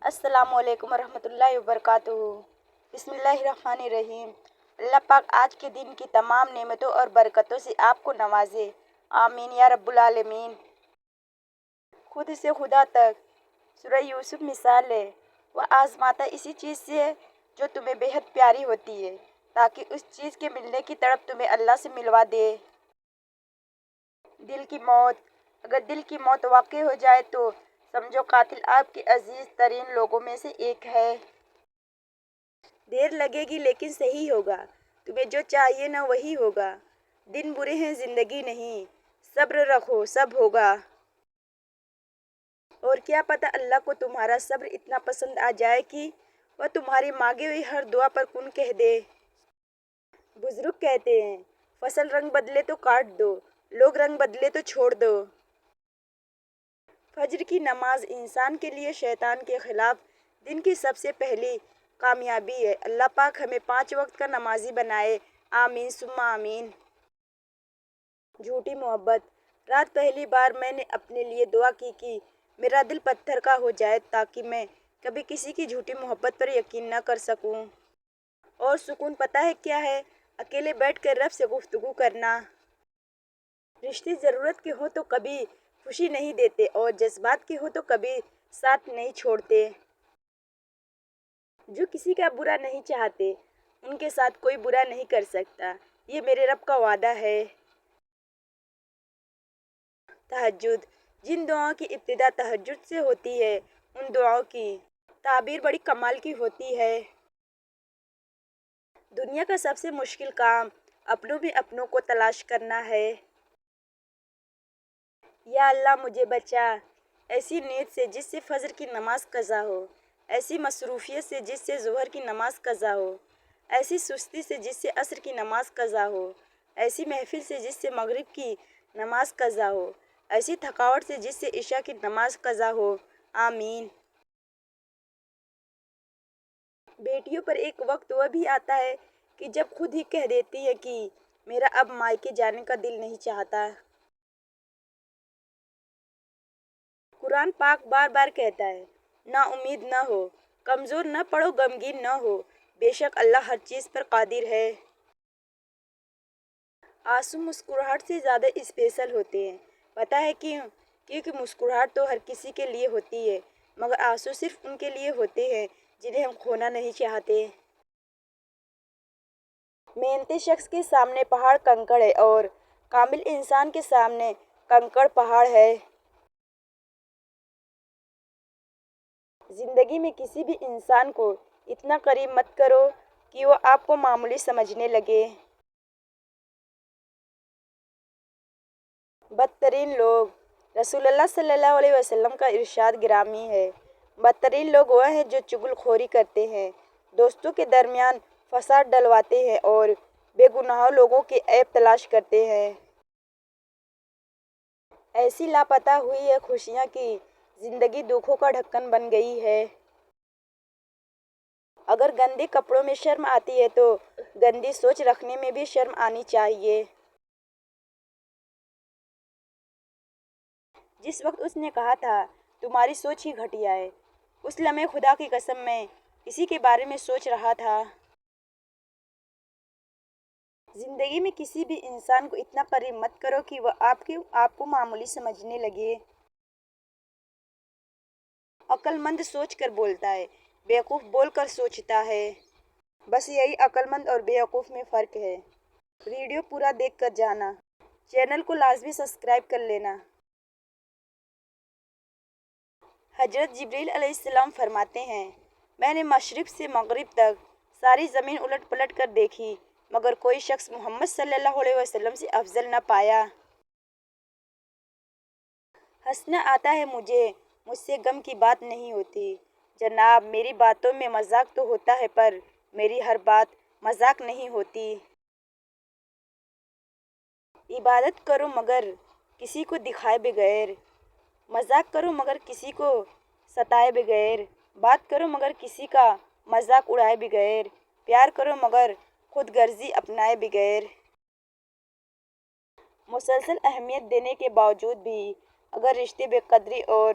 السلام علیکم ورحمۃ اللہ وبرکاتہ۔ بسم اللہ الرحمن الرحیم۔ اللہ پاک آج کے دن کی تمام نعمتوں اور برکتوں سے آپ کو نوازے، آمین یا رب العالمین۔ خود سے خدا تک سورہ یوسف مثال ہے، وہ آزماتا اسی چیز سے ہے جو تمہیں بے حد پیاری ہوتی ہے، تاکہ اس چیز کے ملنے کی تڑپ تمہیں اللہ سے ملوا دے۔ دل کی موت۔ اگر دل کی موت واقع ہو جائے تو سمجھو قاتل آپ کے عزیز ترین لوگوں میں سے ایک ہے۔ دیر لگے گی لیکن صحیح ہوگا، تمہیں جو چاہیے نا وہی ہوگا۔ دن برے ہیں زندگی نہیں، صبر رکھو سب ہوگا۔ اور کیا پتہ اللہ کو تمہارا صبر اتنا پسند آ جائے کہ وہ تمہاری مانگی ہوئی ہر دعا پر کن کہہ دے۔ بزرگ کہتے ہیں، فصل رنگ بدلے تو کاٹ دو، لوگ رنگ بدلے تو چھوڑ دو۔ فجر کی نماز انسان کے لیے شیطان کے خلاف دن کی سب سے پہلی کامیابی ہے۔ اللہ پاک ہمیں 5 وقت کا نمازی بنائے، آمین ثم آمین۔ جھوٹی محبت۔ رات پہلی بار میں نے اپنے لیے دعا کی کہ میرا دل پتھر کا ہو جائے تاکہ میں کبھی کسی کی جھوٹی محبت پر یقین نہ کر سکوں۔ اور سکون پتہ ہے کیا ہے؟ اکیلے بیٹھ کر رب سے گفتگو کرنا۔ رشتے ضرورت کے ہوں تو کبھی خوشی نہیں دیتے اور جذبات کے ہوں تو کبھی ساتھ نہیں چھوڑتے۔ جو کسی کا برا نہیں چاہتے ان کے ساتھ کوئی برا نہیں کر سکتا، یہ میرے رب کا وعدہ ہے۔ تہجد۔ جن دعاؤں کی ابتدا تہجد سے ہوتی ہے ان دعاؤں کی تعبیر بڑی کمال کی ہوتی ہے۔ دنیا کا سب سے مشکل کام اپنوں میں اپنوں کو تلاش کرنا ہے۔ یا اللہ مجھے بچا ایسی نیت سے جس سے فجر کی نماز قضا ہو، ایسی مصروفیت سے جس سے ظہر کی نماز قضا ہو، ایسی سستی سے جس سے عصر کی نماز قضا ہو، ایسی محفل سے جس سے مغرب کی نماز قضا ہو، ایسی تھکاوٹ سے جس سے عشاء کی نماز قضا ہو، آمین۔ بیٹیوں پر ایک وقت وہ بھی آتا ہے کہ جب خود ہی کہہ دیتی ہے کہ میرا اب مائکے جانے کا دل نہیں چاہتا۔ قرآن پاک بار بار کہتا ہے، نا امید نہ ہو، کمزور نہ پڑو، غمگین نہ ہو، بے شک اللہ ہر چیز پر قادر ہے۔ آنسو مسکراہٹ سے زیادہ اسپیشل ہوتے ہیں، پتہ ہے کیوں؟ کیونکہ مسکراہٹ تو ہر کسی کے لیے ہوتی ہے مگر آنسو صرف ان کے لیے ہوتے ہیں جنہیں ہم کھونا نہیں چاہتے۔ محنتی شخص کے سامنے پہاڑ کنکر ہے اور کامل انسان کے سامنے کنکر پہاڑ ہے۔ زندگی میں کسی بھی انسان کو اتنا قریب مت کرو کہ وہ آپ کو معمولی سمجھنے لگے۔ بدترین لوگ۔ رسول اللہ صلی اللہ علیہ وسلم کا ارشاد گرامی ہے، بدترین لوگ وہ ہیں جو چغل خوری کرتے ہیں، دوستوں کے درمیان فساد ڈلواتے ہیں اور بے گناہ لوگوں کے عیب تلاش کرتے ہیں۔ ایسی لاپتہ ہوئی ہے خوشیاں کہ زندگی دکھوں کا ڈھکن بن گئی ہے۔ اگر گندے کپڑوں میں شرم آتی ہے تو گندی سوچ رکھنے میں بھی شرم آنی چاہیے۔ جس وقت اس نے کہا تھا تمہاری سوچ ہی گھٹیا ہے، اس لمحے خدا کی قسم میں اسی کے بارے میں سوچ رہا تھا۔ زندگی میں کسی بھی انسان کو اتنا قریب مت کرو کہ وہ آپ کو معمولی سمجھنے لگے۔ عقل مند سوچ کر بولتا ہے، بیوقوف بول کر سوچتا ہے۔ بس یہی عقل مند اور بیوقوف میں فرق ہے۔ ویڈیو پورا دیکھ کر جانا۔ چینل کو لازمی سبسکرائب کر لینا۔ حضرت جبریل علیہ السلام فرماتے ہیں، میں نے مشرق سے مغرب تک ساری زمین الٹ پلٹ کر دیکھی مگر کوئی شخص محمد صلی اللہ علیہ وسلم سے افضل نہ پایا۔ ہنسنا آتا ہے مجھ سے غم کی بات نہیں ہوتی۔ جناب میری باتوں میں مذاق تو ہوتا ہے پر میری ہر بات مذاق نہیں ہوتی۔ عبادت کرو مگر کسی کو دکھائے بغیر، مذاق کرو مگر کسی کو ستائے بغیر، بات کرو مگر کسی کا مذاق اڑائے بغیر، پیار کرو مگر خود غرضی اپنائے بغیر۔ مسلسل اہمیت دینے کے باوجود بھی اگر رشتے بے قدری اور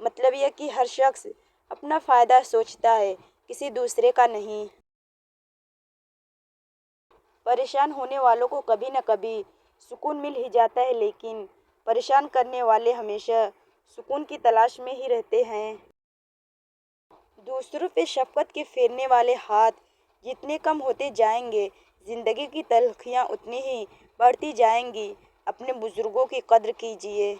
مطلب یہ کہ ہر شخص اپنا فائدہ سوچتا ہے، کسی دوسرے کا نہیں۔ پریشان ہونے والوں کو کبھی نہ کبھی سکون مل ہی جاتا ہے، لیکن پریشان کرنے والے ہمیشہ سکون کی تلاش میں ہی رہتے ہیں۔ دوسروں پہ شفقت کے پھیرنے والے ہاتھ جتنے کم ہوتے جائیں گے، زندگی کی تلخیاں اتنی ہی بڑھتی جائیں گی۔ اپنے بزرگوں کی قدر کیجیے۔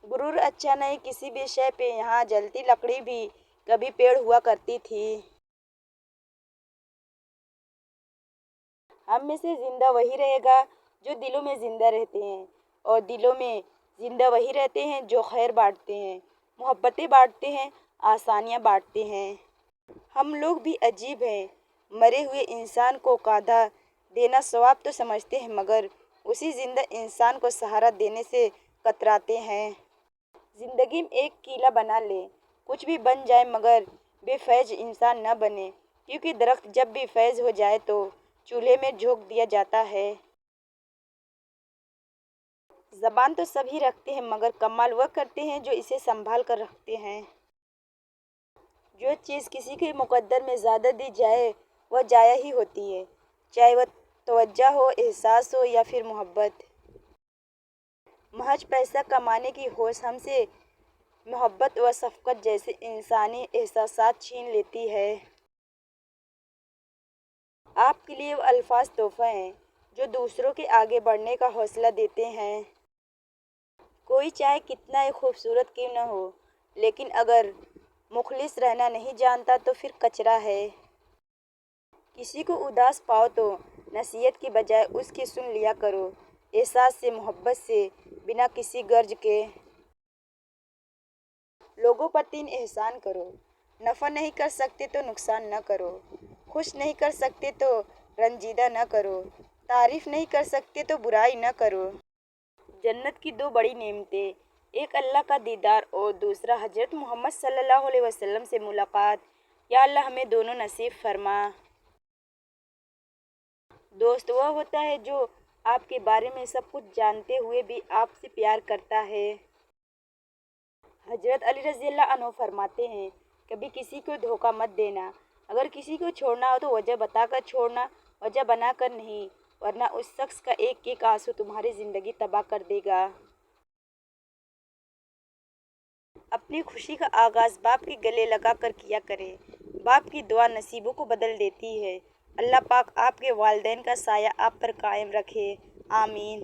غرور اچھا نہیں، کسی بھی شے پہ یہاں جلتی لکڑی بھی کبھی پیڑ ہوا کرتی تھی۔ ہم میں سے زندہ وہی رہے گا جو دلوں میں زندہ رہتے ہیں، اور دلوں میں زندہ وہی رہتے ہیں جو خیر بانٹتے ہیں، محبتیں بانٹتے ہیں، آسانیاں بانٹتے ہیں۔ ہم لوگ بھی عجیب ہیں، مرے ہوئے انسان کو کاندھا دینا ثواب تو سمجھتے ہیں، مگر اسی زندہ انسان کو سہارا دینے سے کتراتے ہیں۔ زندگی میں ایک قلعہ بنا لیں، کچھ بھی بن جائے مگر بے فیض انسان نہ بنے، کیونکہ درخت جب بھی فیض ہو جائے تو چولہے میں جھونک دیا جاتا ہے۔ زبان تو سبھی رکھتے ہیں، مگر کمال وہ کرتے ہیں جو اسے سنبھال کر رکھتے ہیں۔ جو چیز کسی کے مقدر میں زیادہ دی جائے وہ ضائع ہی ہوتی ہے، چاہے وہ توجہ ہو، احساس ہو یا پھر محبت۔ محض پیسہ کمانے کی ہوس ہم سے محبت و شفقت جیسے انسانی احساسات چھین لیتی ہے۔ آپ کے لیے وہ الفاظ تحفہ ہیں جو دوسروں کے آگے بڑھنے کا حوصلہ دیتے ہیں۔ کوئی چاہے کتنا ہی خوبصورت کیوں نہ ہو، لیکن اگر مخلص رہنا نہیں جانتا تو پھر کچرا ہے۔ کسی کو اداس پاؤ تو نصیحت کی بجائے اس کی سن لیا کرو، احساس سے، محبت سے، بنا کسی غرض کے۔ لوگوں پر 3 احسان کرو: نفع نہیں کر سکتے تو نقصان نہ کرو، خوش نہیں کر سکتے تو رنجیدہ نہ کرو، تعریف نہیں کر سکتے تو برائی نہ کرو۔ جنت کی 2 بڑی نعمتیں، ایک اللہ کا دیدار اور دوسرا حضرت محمد صلی اللہ علیہ وسلم سے ملاقات۔ یا اللہ ہمیں دونوں نصیب فرما۔ دوست وہ ہوتا ہے جو آپ کے بارے میں سب کچھ جانتے ہوئے بھی آپ سے پیار کرتا ہے۔ حضرت علی رضی اللہ عنہ فرماتے ہیں، کبھی کسی کو دھوکہ مت دینا۔ اگر کسی کو چھوڑنا ہو تو وجہ بتا کر چھوڑنا، وجہ بنا کر نہیں، ورنہ اس شخص کا ایک ایک آنسو تمہاری زندگی تباہ کر دے گا۔ اپنی خوشی کا آغاز باپ کے گلے لگا کر کیا کریں۔ باپ کی دعا نصیبوں کو بدل دیتی ہے۔ اللہ پاک آپ کے والدین کا سایہ آپ پر قائم رکھے، آمین۔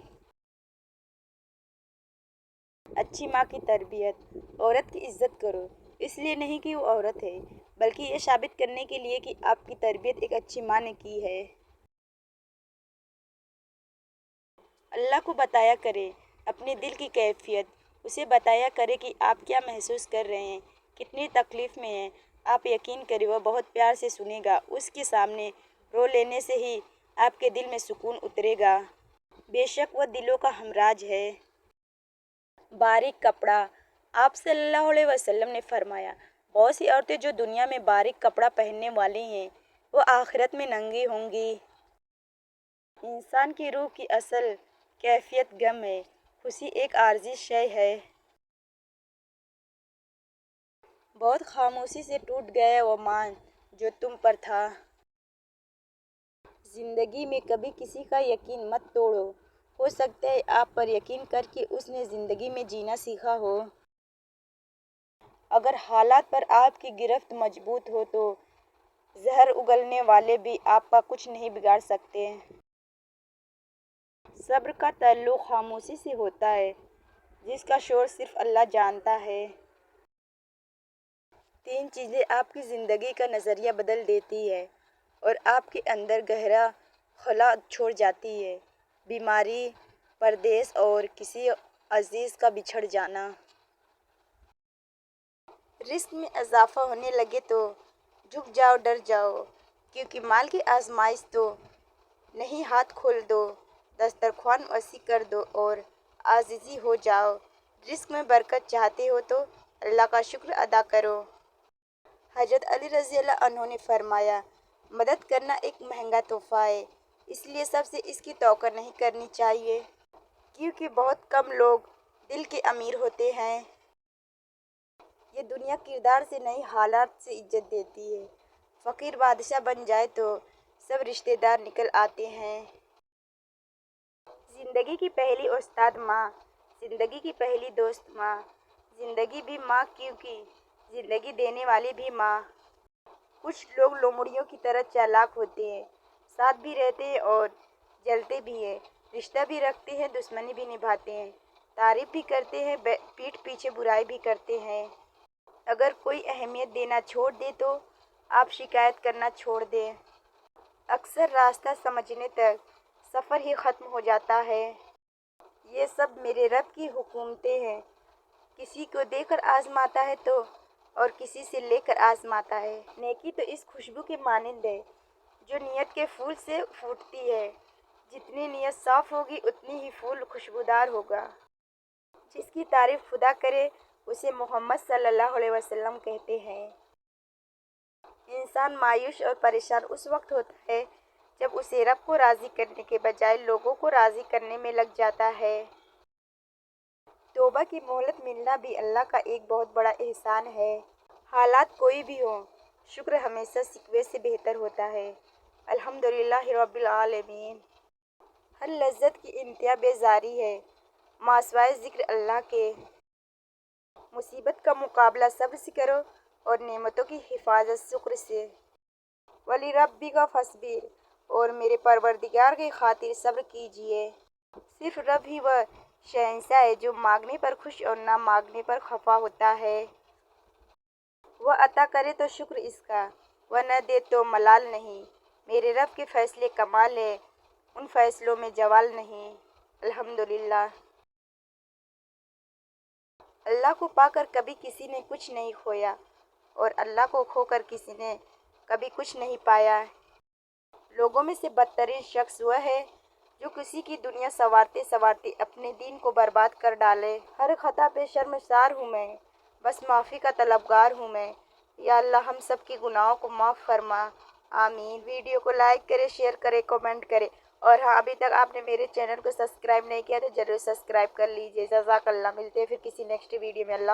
اچھی ماں کی تربیت: عورت کی عزت کرو، اس لیے نہیں کہ وہ عورت ہے، بلکہ یہ ثابت کرنے کے لیے کہ آپ کی تربیت ایک اچھی ماں نے کی ہے۔ اللہ کو بتایا کریں اپنے دل کی کیفیت، اسے بتایا کریں کہ آپ کیا محسوس کر رہے ہیں، کتنی تکلیف میں ہیں۔ آپ یقین کریں وہ بہت پیار سے سنے گا، اس کے سامنے رو لینے سے ہی آپ کے دل میں سکون اترے گا۔ بے شک وہ دلوں کا ہمراز ہے۔ باریک کپڑا: آپ صلی اللہ علیہ وسلم نے فرمایا، بہت سی عورتیں جو دنیا میں باریک کپڑا پہننے والی ہیں وہ آخرت میں ننگی ہوں گی۔ انسان کی روح کی اصل کیفیت غم ہے، خوشی ایک عارضی شے ہے۔ بہت خاموشی سے ٹوٹ گیا وہ مان جو تم پر تھا۔ زندگی میں کبھی کسی کا یقین مت توڑو، ہو سکتا ہے آپ پر یقین کر کے اس نے زندگی میں جینا سیکھا ہو۔ اگر حالات پر آپ کی گرفت مضبوط ہو تو زہر اگلنے والے بھی آپ کا کچھ نہیں بگاڑ سکتے۔ صبر کا تعلق خاموشی سے ہوتا ہے جس کا شور صرف اللہ جانتا ہے۔ 3 چیزیں آپ کی زندگی کا نظریہ بدل دیتی ہے اور آپ کے اندر گہرا خلا چھوڑ جاتی ہے: بیماری، پردیس اور کسی عزیز کا بچھڑ جانا۔ رزق میں اضافہ ہونے لگے تو جھک جاؤ، ڈر جاؤ، کیونکہ مال کی آزمائش تو نہیں۔ ہاتھ کھول دو، دسترخوان وسیع کر دو اور عاجزی ہو جاؤ۔ رزق میں برکت چاہتے ہو تو اللہ کا شکر ادا کرو۔ حضرت علی رضی اللہ عنہ نے فرمایا، مدد کرنا ایک مہنگا تحفہ ہے، اس لیے سب سے اس کی توقع نہیں کرنی چاہیے، کیونکہ بہت کم لوگ دل کے امیر ہوتے ہیں۔ یہ دنیا کردار سے نہیں حالات سے عزت دیتی ہے۔ فقیر بادشاہ بن جائے تو سب رشتہ دار نکل آتے ہیں۔ زندگی کی پہلی استاد ماں، زندگی کی پہلی دوست ماں، زندگی بھی ماں کیونکہ زندگی دینے والی بھی ماں۔ کچھ لوگ لومڑیوں کی طرح چالاک ہوتے ہیں، ساتھ بھی رہتے ہیں اور جلتے بھی ہیں، رشتہ بھی رکھتے ہیں، دشمنی بھی نبھاتے ہیں، تعریف بھی کرتے ہیں، پیٹھ پیچھے برائی بھی کرتے ہیں۔ اگر کوئی اہمیت دینا چھوڑ دے تو آپ شکایت کرنا چھوڑ دیں۔ اکثر راستہ سمجھنے تک سفر ہی ختم ہو جاتا ہے۔ یہ سب میرے رب کی حکمتیں ہیں، کسی کو دے کر آزماتا ہے تو اور کسی سے لے کر آزماتا ہے۔ نیکی تو اس خوشبو کے مانند ہے جو نیت کے پھول سے پھوٹتی ہے، جتنی نیت صاف ہوگی اتنی ہی پھول خوشبودار ہوگا۔ جس کی تعریف خدا کرے اسے محمد صلی اللہ علیہ وسلم کہتے ہیں۔ انسان مایوس اور پریشان اس وقت ہوتا ہے جب اسے رب کو راضی کرنے کے بجائے لوگوں کو راضی کرنے میں لگ جاتا ہے۔ توبہ کی مہلت ملنا بھی اللہ کا ایک بہت بڑا احسان ہے۔ حالات کوئی بھی ہوں، شکر ہمیشہ شکوے سے بہتر ہوتا ہے۔ الحمدللہ رب العالمین۔ ہر لذت کی انتہا بیزاری ہے، ماں سوائے ذکر اللہ کے۔ مصیبت کا مقابلہ صبر سے کرو اور نعمتوں کی حفاظت شکر سے۔ وَلِرَبِّكَ فَاصْبِرْ، اور میرے پروردگار کی خاطر صبر کیجیے۔ صرف رب ہی وہ شہنشاہ ہے جو مانگنے پر خوش اور نہ مانگنے پر خفا ہوتا ہے۔ وہ عطا کرے تو شکر اس کا، وہ نہ دے تو ملال نہیں۔ میرے رب کے فیصلے کمال ہیں، ان فیصلوں میں زوال نہیں۔ الحمدللہ۔ اللہ کو پا کر کبھی کسی نے کچھ نہیں کھویا اور اللہ کو کھو کر کسی نے کبھی کچھ نہیں پایا۔ لوگوں میں سے بدترین شخص وہ ہے جو کسی کی دنیا سنوارتے سنوارتے اپنے دین کو برباد کر ڈالے۔ ہر خطا پہ شرمسار ہوں میں، بس معافی کا طلبگار ہوں میں۔ یا اللہ ہم سب کے گناہوں کو معاف فرما، آمین۔ ویڈیو کو لائک کرے، شیئر کرے، کمنٹ کرے، اور ہاں ابھی تک آپ نے میرے چینل کو سبسکرائب نہیں کیا تو ضرور سبسکرائب کر لیجیے۔ جزاک اللہ۔ ملتے ہیں پھر کسی نیکسٹ ویڈیو میں۔ اللہ